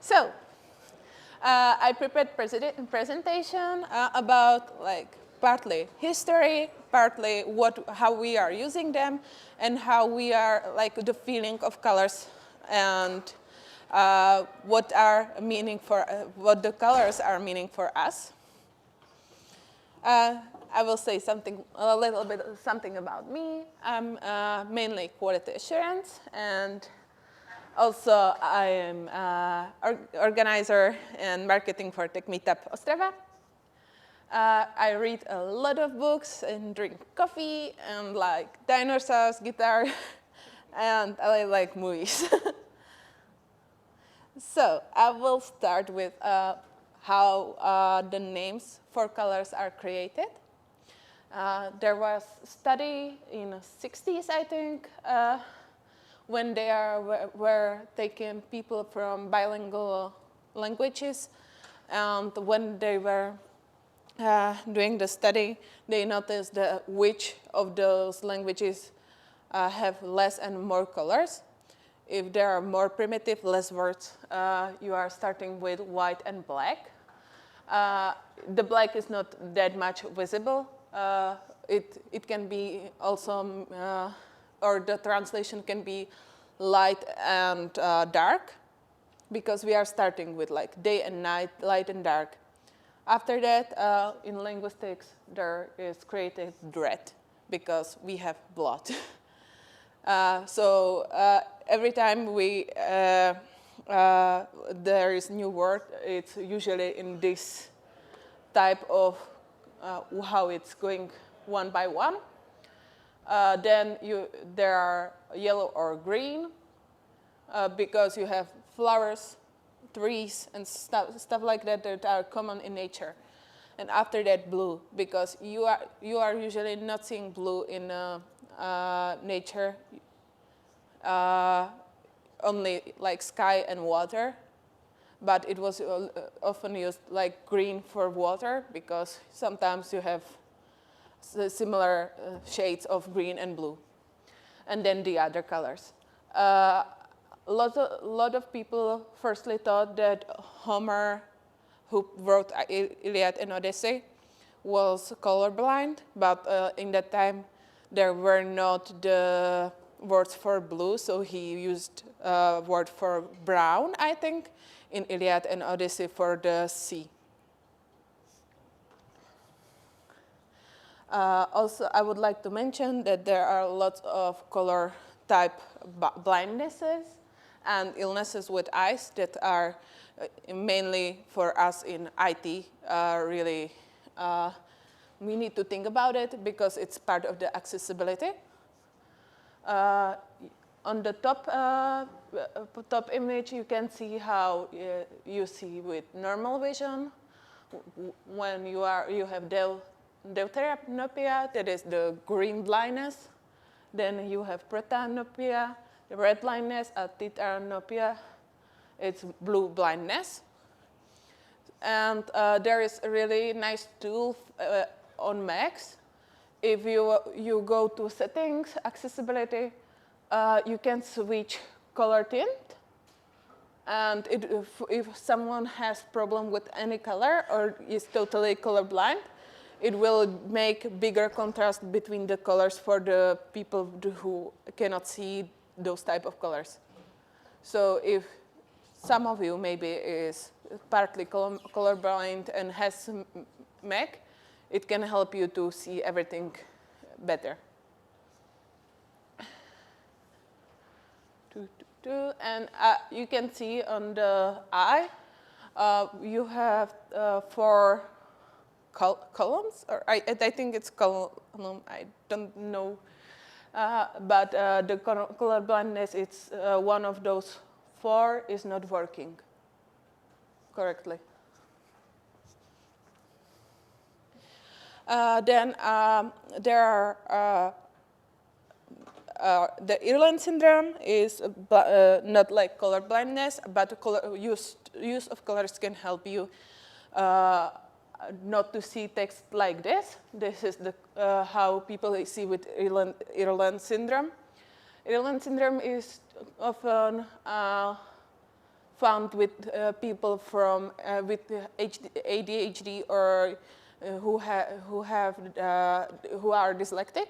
So, I prepared presentation about partly history, partly how we are using them, and how we are the feeling of colors, and what the colors are meaning for us. I will say a little bit about me. I'm mainly quality assurance, and also I am organizer and marketing for TechMeetup Ostrava. I read a lot of books and drink coffee and like dinosaurs, guitar, and I like movies. So I will start with how the names for colors are created. There was a study in the 60s, I think, when they were taking people from bilingual languages. And when they were doing the study, they noticed that which of those languages have less and more colors. If there are more primitive, less words, you are starting with white and black. The black is not that much visible. It can be also, or the translation can be light and dark, because we are starting with like day and night, light and dark. After that, in linguistics, there is created red, because we have blood. So every time there is new word, it's usually in this type of how it's going one by one. Then there are yellow or green, because you have flowers, trees, and stuff like that are common in nature. And after that, blue, because you are usually not seeing blue in nature, only like sky and water. But it was often used like green for water, because sometimes you have similar shades of green and blue. And then the other colors. A lot of people firstly thought that Homer, who wrote Iliad and Odyssey, was colorblind, but in that time there were not the words for blue, so he used a word for brown, I think, in Iliad and Odyssey for the sea. Also, I would like to mention that there are lots of color type blindnesses and illnesses with eyes that are mainly for us in IT really, we need to think about it, because it's part of the accessibility. On the top image, you can see how you see with normal vision. When you have deuteranopia, that is the green blindness. Then you have protanopia, the red blindness, tetanopia, it's blue blindness. And there is a really nice tool on Macs. If you go to settings, accessibility, you can switch color tint. And if someone has problem with any color or is totally colorblind, it will make bigger contrast between the colors for the people who cannot see those type of colors. So if some of you maybe is partly colorblind and has Mac, it can help you to see everything better. And you can see on the eye, you have 4 columns, or I think it's column, I don't know. But the color blindness, it's one of those 4 is not working correctly. Then there are the Irlen syndrome is not like color blindness, but use of colors can help you not to see text like this. This is how people see with Irlen syndrome. Irlen syndrome is often found with people from with ADHD or who are dyslexic.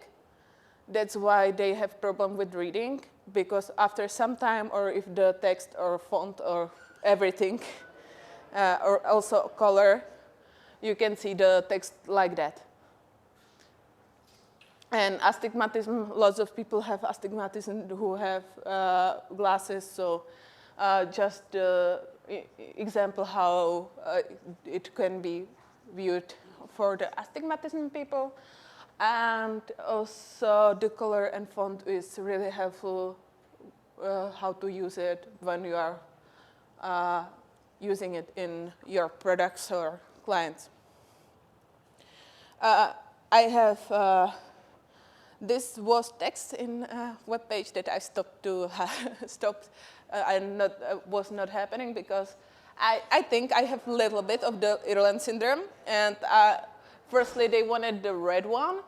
That's why they have problem with reading, because after some time, or if the text or font or everything, or also color, you can see the text like that. And astigmatism, lots of people have astigmatism who have glasses, so just example how it can be viewed for the astigmatism people. And also the color and font is really helpful how to use it when you are using it in your products or clients. I have this was text in a web page that I stopped to and was not happening because I think I have a little bit of the Irland syndrome. And firstly, they wanted the red one,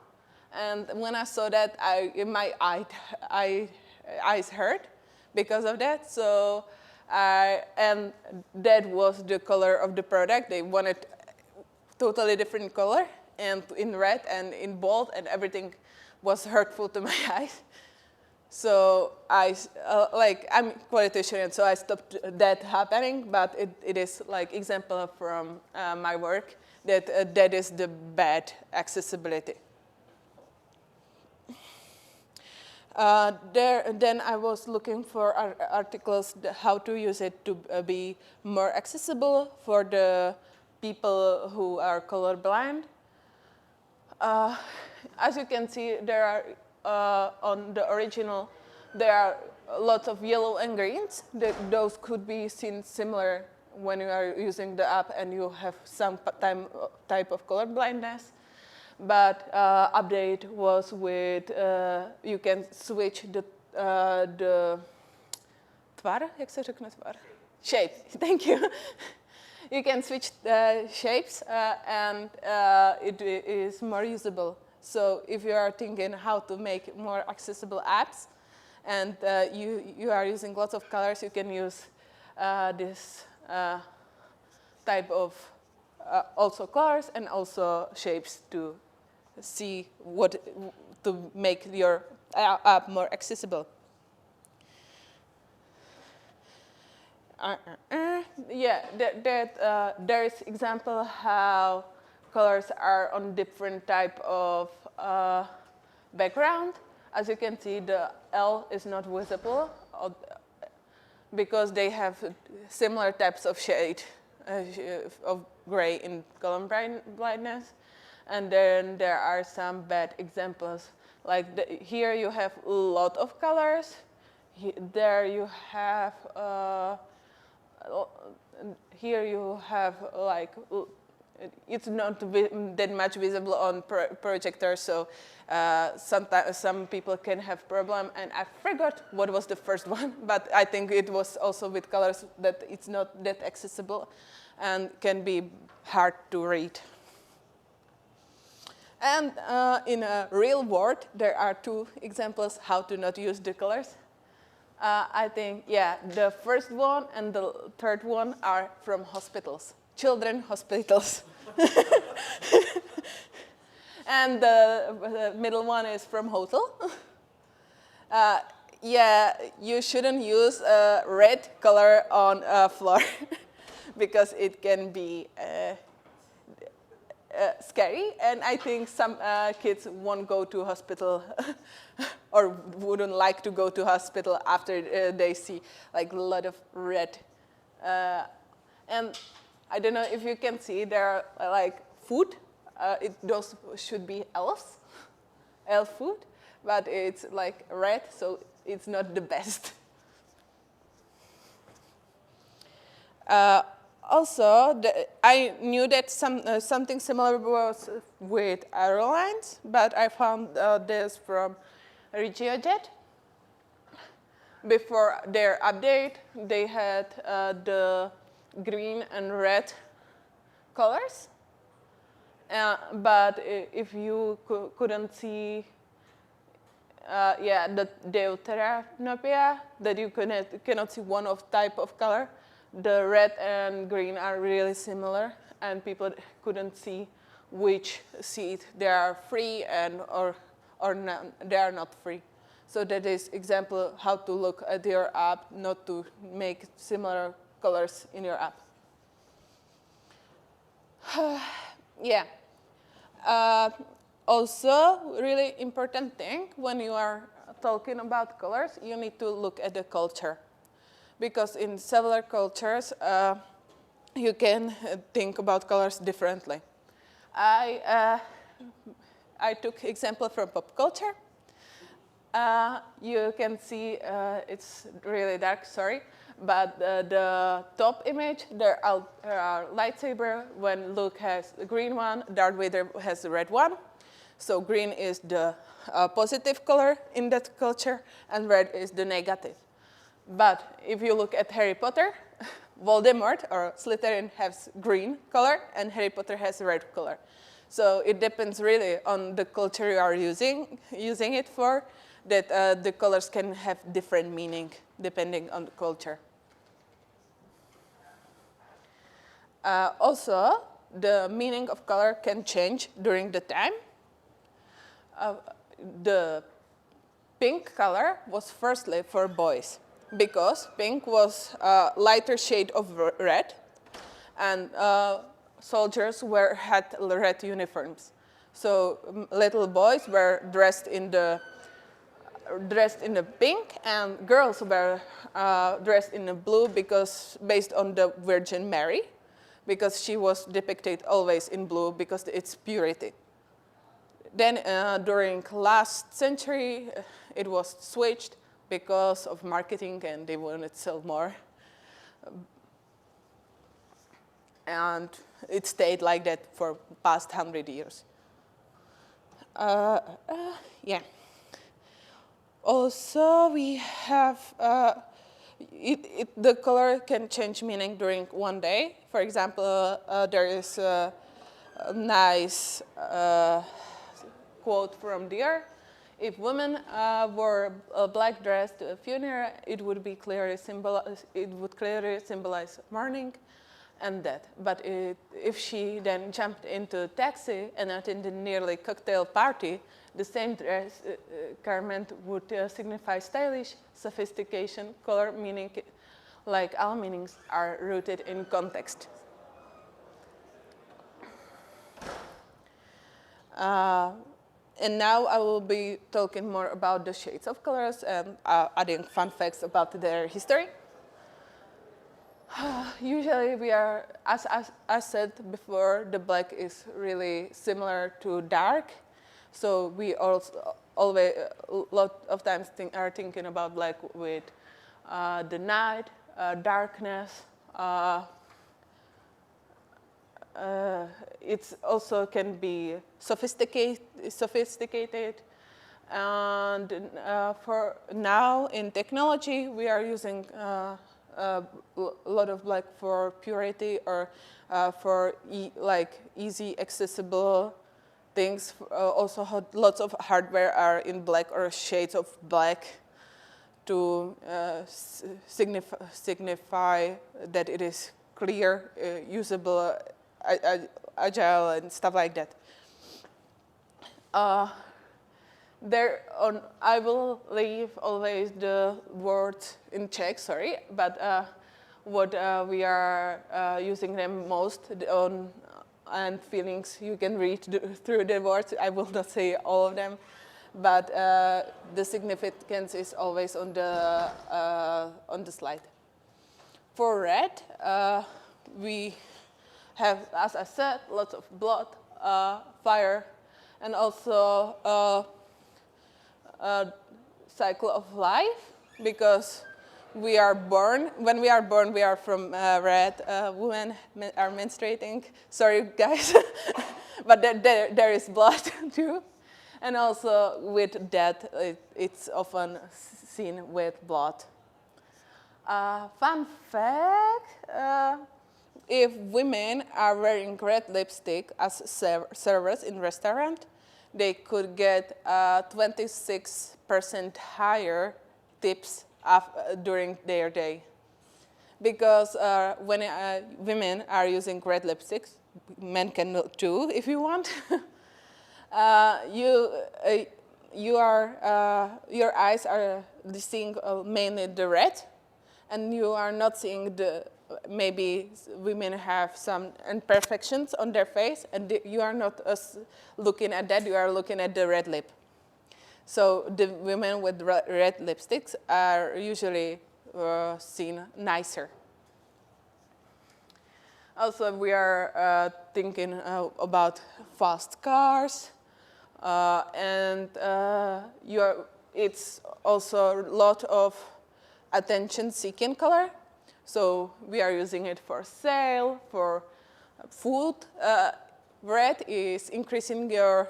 and when I saw that, my eyes hurt because of that. So and that was the color of the product. They wanted totally different color, and in red and in bold, and everything was hurtful to my eyes. So I'm quality assurance, so I stopped that happening. But it is like example from my work that that is the bad accessibility. Then I was looking for articles how to use it to be more accessible for the people who are colorblind. As you can see, there are on the original, there are lots of yellow and greens. Those could be seen similar when you are using the app and you have some type of color blindness. But update was with you can switch the tvar, jak se řekne tvar? Shape. Thank you. You can switch the shapes and it is more usable. So if you are thinking how to make more accessible apps and you are using lots of colors, you can use this type of also colors and also shapes to see to make your app more accessible. Yeah, there is example how colors are on different type of background. As you can see, the L is not visible because they have similar types of shade of gray in color blindness. And then there are some bad examples. Like here you have a lot of colors. There you have here you have like it's not that much visible on projector, so sometimes some people can have problem. And I forgot what was the first one, but I think it was also with colors that it's not that accessible and can be hard to read. And in a real world, there are two examples how to not use the colors. I think, yeah, the first one and the third one are from hospitals, children hospitals. And the middle one is from hotel. Yeah, you shouldn't use a red color on a floor because it can be scary, and I think some kids won't go to hospital or wouldn't like to go to hospital after they see like a lot of red. And I don't know if you can see there are like food. Those should be elf food, but it's like red, so it's not the best. Also, I knew that something similar was with airlines, but I found this from RegioJet. Before their update, they had the green and red colors. But if you couldn't see, the deuteranopia, that you cannot see one of type of color, the red and green are really similar, and people couldn't see which seed they are free and or not, they are not free. So that is example how to look at your app, not to make similar colors in your app. Yeah. Also, really important thing when you are talking about colors, you need to look at the culture. Because in several cultures, you can think about colors differently. I took example from pop culture. You can see it's really dark, sorry, but the top image, there are lightsaber. When Luke has the green one, Darth Vader has the red one. So green is the positive color in that culture, and red is the negative. But if you look at Harry Potter, Voldemort or Slytherin has green color, and Harry Potter has red color. So it depends really on the culture you are using it for, that the colors can have different meaning depending on the culture. Also, the meaning of color can change during the time. The pink color was firstly for boys, because pink was a lighter shade of red, and soldiers had red uniforms. So little boys were dressed in the pink, and girls were dressed in the blue, because based on the Virgin Mary, because she was depicted always in blue because it's purity. Then during last century, it was switched because of marketing, and they wanted to sell more. And it stayed like that for past 100 years. Yeah. Also, we have, the color can change meaning during one day. For example, there is a nice quote from Deere. If women wore a black dress to a funeral, it would clearly symbolize mourning and death. But if she then jumped into a taxi and attended a nearly cocktail party, the same dress garment would signify stylish, sophistication, color, meaning, like all meanings, are rooted in context. And now I will be talking more about the shades of colors and adding fun facts about their history. Usually we are, as I said before, the black is really similar to dark. So we also always, a lot of times are thinking about black with the night, darkness. It also can be sophisticated. And for now in technology, we are using a lot of black for purity, or for easy accessible things. Also, lots of hardware are in black or shades of black to signify that it is clear, usable, agile, and stuff like that. I will leave always the words in Czech, sorry, but what we are using them most on, and feelings you can read through the words. I will not say all of them, but the significance is always on the slide. For red, we have, as I said, lots of blood, fire, and also cycle of life, because when we are born, we are from red. Women are menstruating. Sorry, guys, but there is blood too. And also with death, it's often seen with blood. Fun fact, if women are wearing red lipstick as servers in restaurant, they could get 26% higher tips during their day. because when women are using red lipsticks, men can too if you want. Your eyes are seeing mainly the red, and you are not seeing the, maybe women have some imperfections on their face, and you are not looking at that, you are looking at the red lip. So the women with red lipsticks are usually seen nicer. Also, we are thinking about fast cars, and it's also a lot of attention-seeking color. So we are using it for sale, for food. Red is increasing your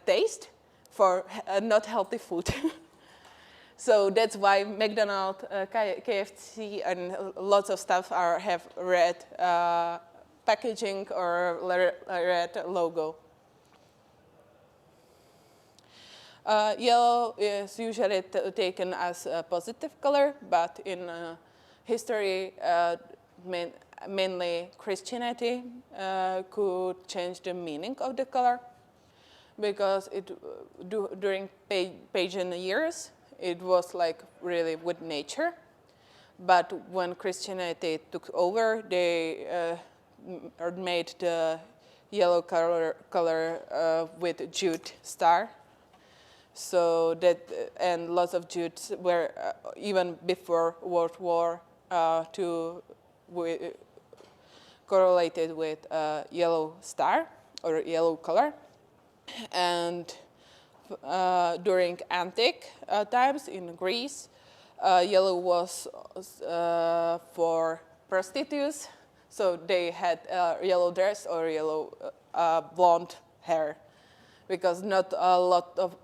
taste for not healthy food. So that's why McDonald's, KFC, and lots of stuff have red packaging or red logo. Yellow is usually taken as a positive color, but in history, mainly Christianity could change the meaning of the color, because during pagan years, it was like really with nature. But when Christianity took over, they made the yellow color with Jude star. So that, and lots of Jews were, even before World War II, correlated with yellow star or yellow color. And during antique times in Greece, yellow was for prostitutes, so they had yellow dress or yellow blonde hair, because not a lot of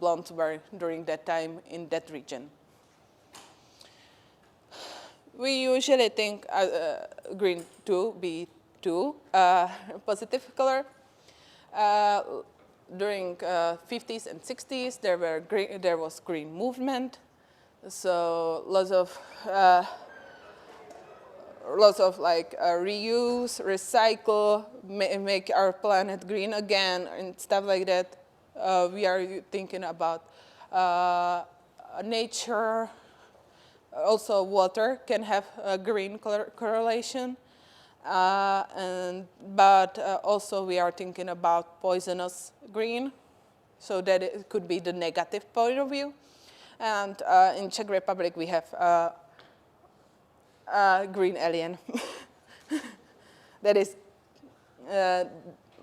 blondes were during that time in that region. We usually think green to be positive color. During 50s and 60s, there was green movement, so lots of reuse, recycle, make our planet green again, and stuff like that. We are thinking about nature. Also, water can have a green correlation. But also we are thinking about poisonous green, so that it could be the negative point of view. And in Czech Republic, we have green alien. That is, a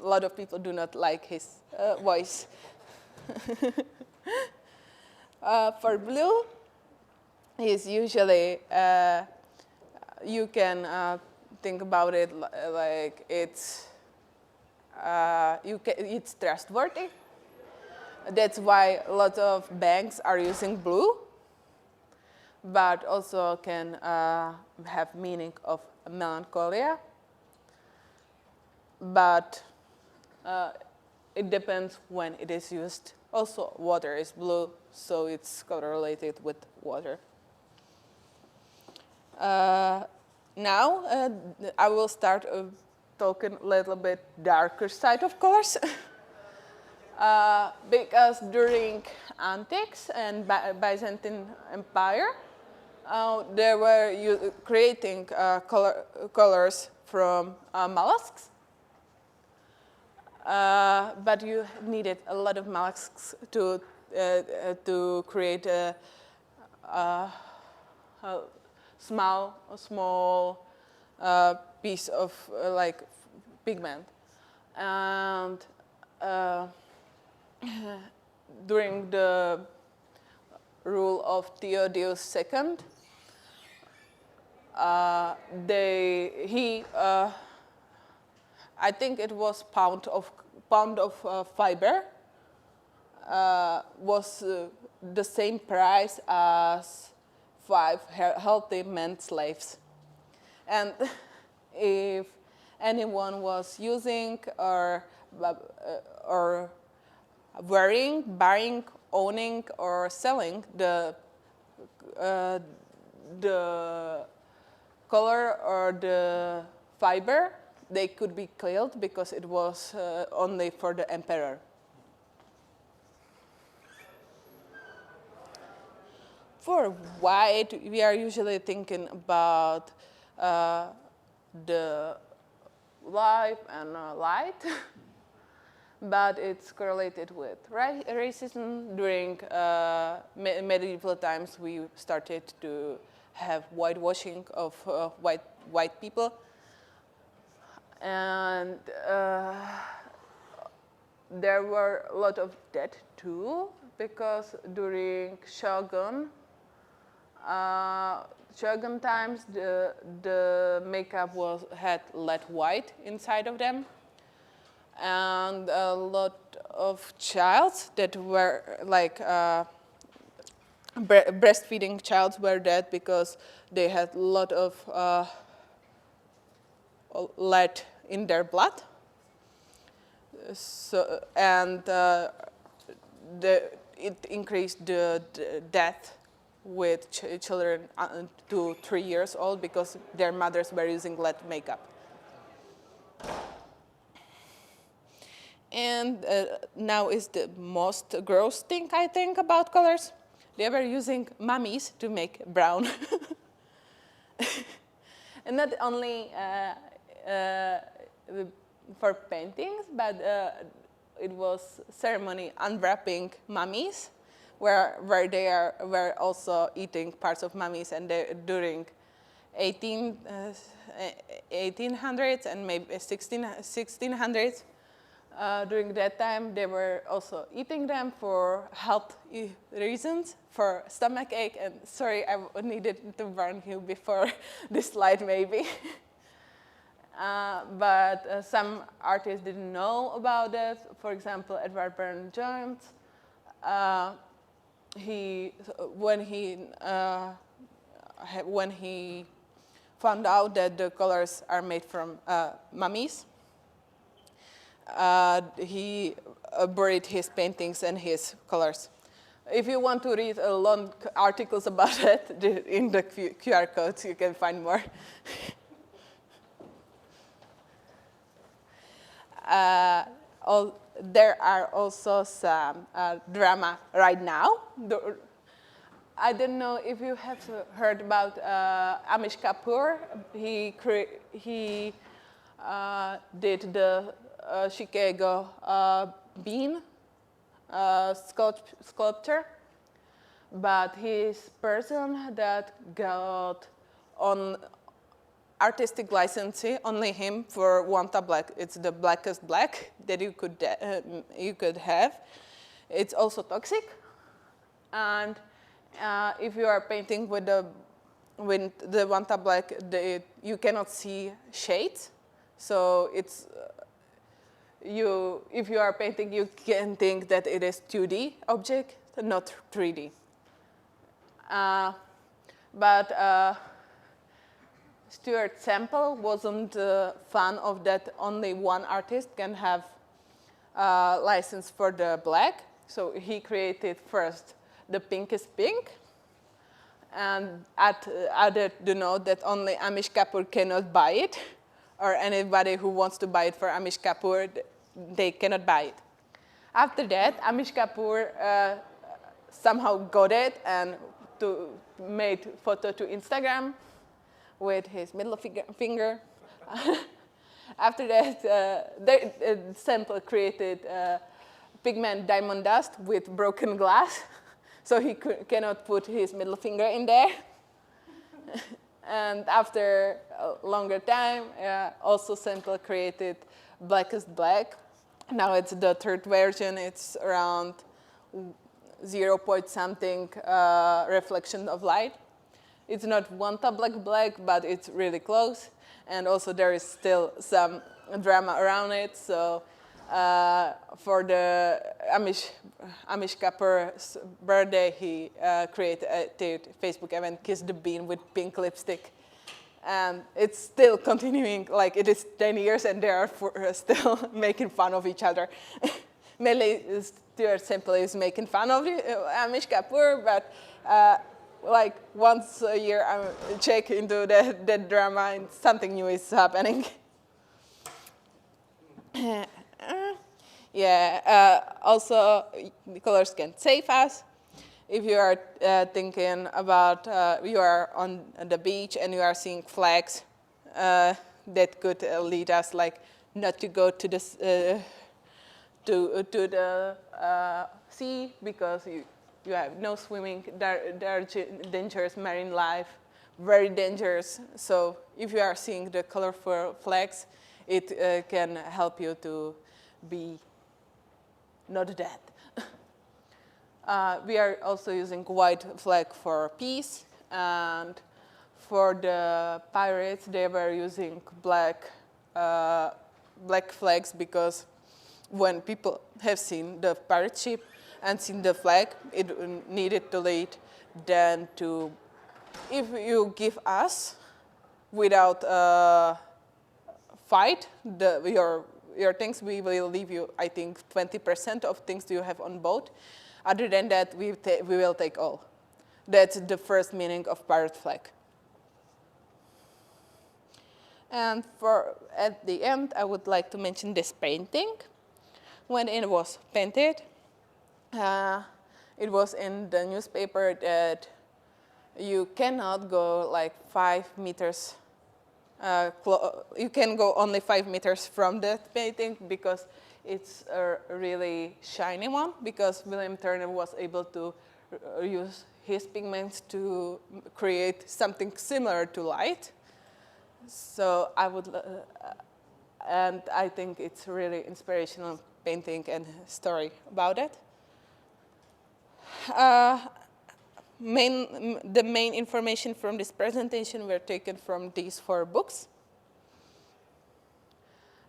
lot of people do not like his voice. For blue, is usually, you can think about it like it's trustworthy. That's why a lot of banks are using blue, but also can have meaning of melancholia. But it depends when it is used. Also, water is blue, so it's correlated with water. Now, I will start talking a little bit darker side of colors. Because during antiques and Byzantine Empire, they were creating colors from mollusks. But you needed a lot of mollusks to create a small piece of pigment. And during the rule of Theodosius II, I think it was pound of fiber was the same price as 5 healthy men slaves. And if anyone was using or wearing, buying, owning, or selling the color or the fiber, they could be killed because it was only for the emperor. For white, we are usually thinking about the life and light, but it's correlated with racism. During medieval times, we started to have whitewashing of white people. And there were a lot of death too, because during Shogun times, the makeup had lead white inside of them, and a lot of childs that were like breastfeeding childs were dead because they had a lot of lead in their blood. So, and it increased the death with children 2 to 3 years old because their mothers were using lead makeup. And now is the most gross thing I think about colors. They were using mummies to make brown. And not only for paintings, but it was ceremony unwrapping mummies, where they were also eating parts of mummies, and during 1800s and maybe 1600s, during that time, they were also eating them for health reasons, for stomach ache. And sorry, I needed to warn you before this slide, maybe. But some artists didn't know about it. For example, Edward Burne-Jones, when he found out that the colors are made from mummies, he buried his paintings and his colors. If you want to read long articles about it, in the QR codes you can find more. There are also some drama right now. I don't know if you have heard about Amish Kapoor. He did the Chicago bean sculpture, but his person that got on artistic licensing, only him, for Wanta Black. It's the blackest black that you could have. It's also toxic, and if you are painting with the Wanta Black, you cannot see shades. So it's if you are painting, you can think that it is 2D object, not 3D. But Stuart Semple wasn't a fan of that only one artist can have license for the black. So he created first the pinkest pink, and added the note that only Amish Kapoor cannot buy it, or anybody who wants to buy it for Amish Kapoor, they cannot buy it. After that, Amish Kapoor somehow got it and made photo to Instagram with his middle finger. After that, Semple created pigment diamond dust with broken glass, so he cannot put his middle finger in there. And after a longer time, also Semple created blackest black. Now it's the third version. It's around 0 point something reflection of light. It's not Wanta black, but it's really close. And also there is still some drama around it. So for the Amish Kapoor's birthday, he created a Facebook event, Kiss the Bean, with pink lipstick. And it's still continuing, like it is 10 years and they are still making fun of each other. Mainly Stuart Semple is making fun of Amish Kapoor, but like once a year I check into the drama and something new is happening. Also, the colors can save us. If you are thinking about you are on the beach and you are seeing flags, that could lead us like not to go to this to the sea because you have no swimming. There are dangerous marine life, very dangerous. So if you are seeing the colorful flags, it can help you to be not dead. We are also using white flag for peace, and for the pirates they were using black flags because when people have seen the pirate ship and seen the flag, it needed to lead then to, if you give us without fight your things, we will leave you, I think, 20% of things you have on boat. Other than that, we will take all. That's the first meaning of pirate flag. And at the end, I would like to mention this painting. When it was painted, it was in the newspaper that you cannot go like 5 meters. You can go only 5 meters from that painting because it's a really shiny one, because William Turner was able to use his pigments to create something similar to light. So and I think it's a really inspirational painting and story about it. The main information from this presentation were taken from these 4 books.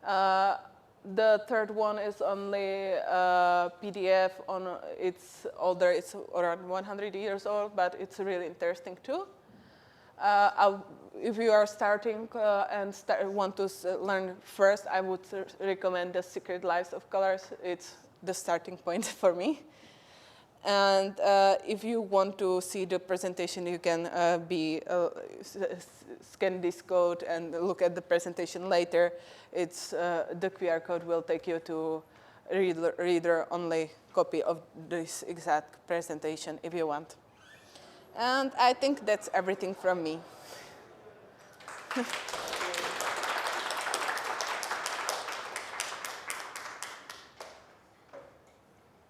The third one is only a PDF on, it's older, it's around 100 years old, but it's really interesting too. If you are starting and want to learn first, I would recommend The Secret Lives of Colors. It's the starting point for me. And if you want to see the presentation, you can scan this code and look at the presentation later. It's the QR code will take you to reader-only copy of this exact presentation if you want. And I think that's everything from me.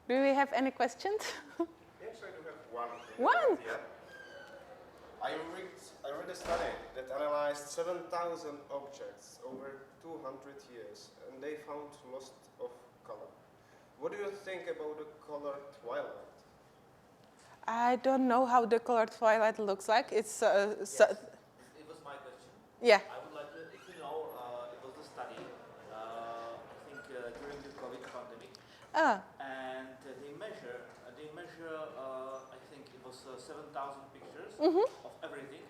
Do we have any questions? Yes, I do have one. One? Yeah. I read a study that analyzed 7,000 objects over 200 years, and they found loss of color. What do you think about the color twilight? I don't know how the color twilight looks like. It's yes. It was my question. Yeah. I would like to, if you know, it was a study, I think during the COVID pandemic. And they measure, I think it was 7,000 pictures of everything,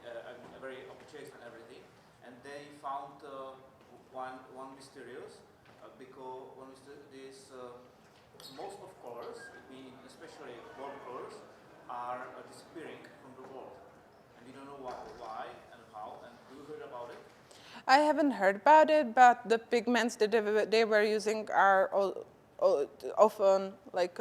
every object and everything. And they found one mysterious, because most of colors, meaning especially warm colors, are disappearing from the world. And we don't know why and how, and do you heard about it? I haven't heard about it, but the pigments that they were using are often like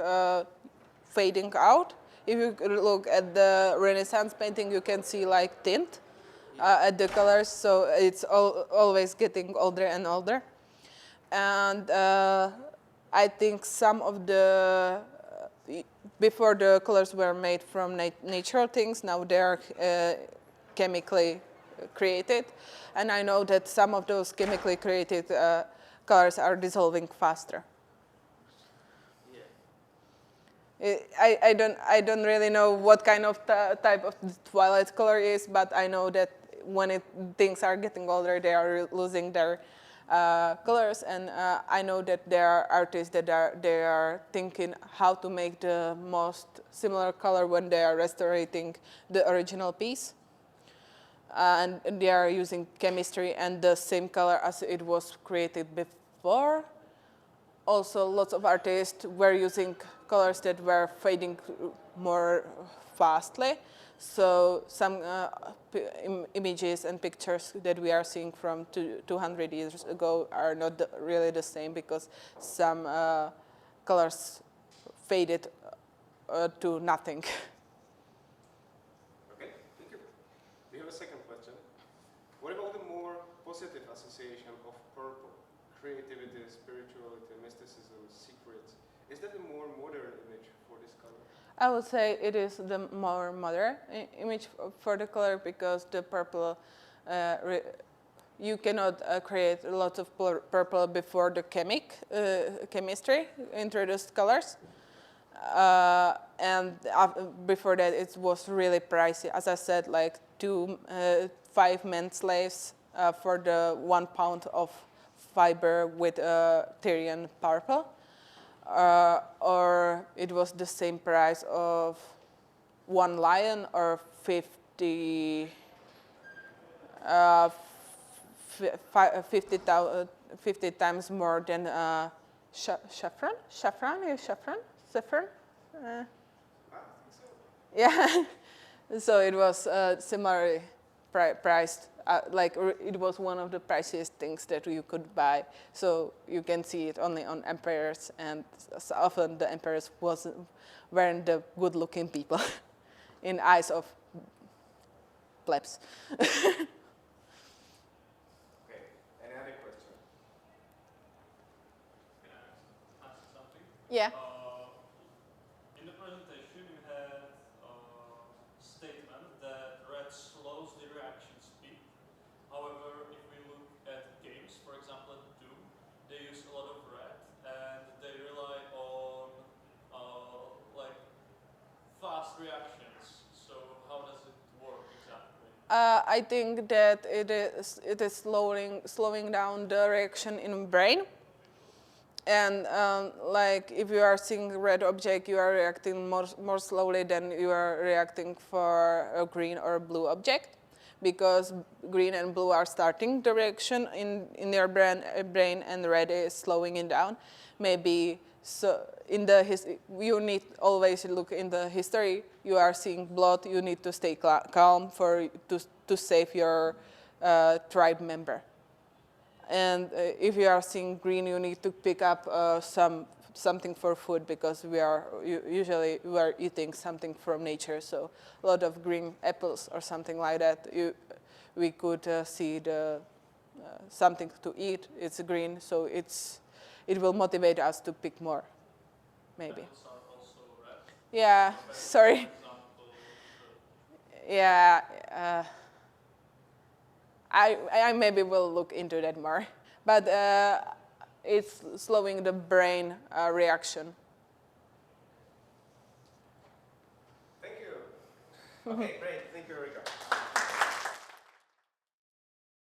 fading out. If you look at the Renaissance painting, you can see like tint at the colors, so it's always getting older and older. And I think some of the before the colors were made from natural things, now they are chemically created. And I know that some of those chemically created colors are dissolving faster. Yeah. I don't really know what kind of type of twilight color is, but I know that when things are getting older, they are losing their colors, and I know that there are artists that they are thinking how to make the most similar color when they are restoring the original piece, and they are using chemistry and the same color as it was created before. Also, lots of artists were using colors that were fading more fastly, So some images and pictures that we are seeing from 200 years ago are not really the same because some colors faded to nothing. Okay, thank you. We have a second question. What about the more positive association of purple? Creativity, spirituality, mysticism, secrets. Is that a more modern image for this color? I would say it is the more modern image for the color because the purple, you cannot create lots of purple before the chemistry introduced colors. And before that it was really pricey. As I said, like 5 men slaves for the 1 pound of fiber with Tyrian purple. Or it was the same price of 1 lion or 50 times more than saffron. Yeah, so it was similarly priced. Like it was one of the priciest things that you could buy. So you can see it only on emperors, and so often the emperors weren't the good-looking people in eyes of plebs. Okay, any other question? Can I ask something? Yeah. In the presentation, you had a statement that red slows the reaction speed. However, if we look at games, for example, at Doom, they use a lot of red, and they rely on like fast reactions. So how does it work exactly? I think that it is slowing down the reaction in brain. And like if you are seeing a red object, you are reacting more slowly than you are reacting for a green or a blue object, because green and blue are starting the reaction in their brain, and red is slowing it down. Maybe so in the you need always look in the history. You are seeing blood. You need to stay calm to save your tribe member. And if you are seeing green, you need to pick up something for food, because we are eating something from nature. So a lot of green apples or something like that. We could see something to eat. It's green, so it will motivate us to pick more, maybe. Apples are also red. Yeah. Sorry. Yeah. I maybe will look into that more, but it's slowing the brain reaction. Thank you. Okay, great. Thank you, Erika.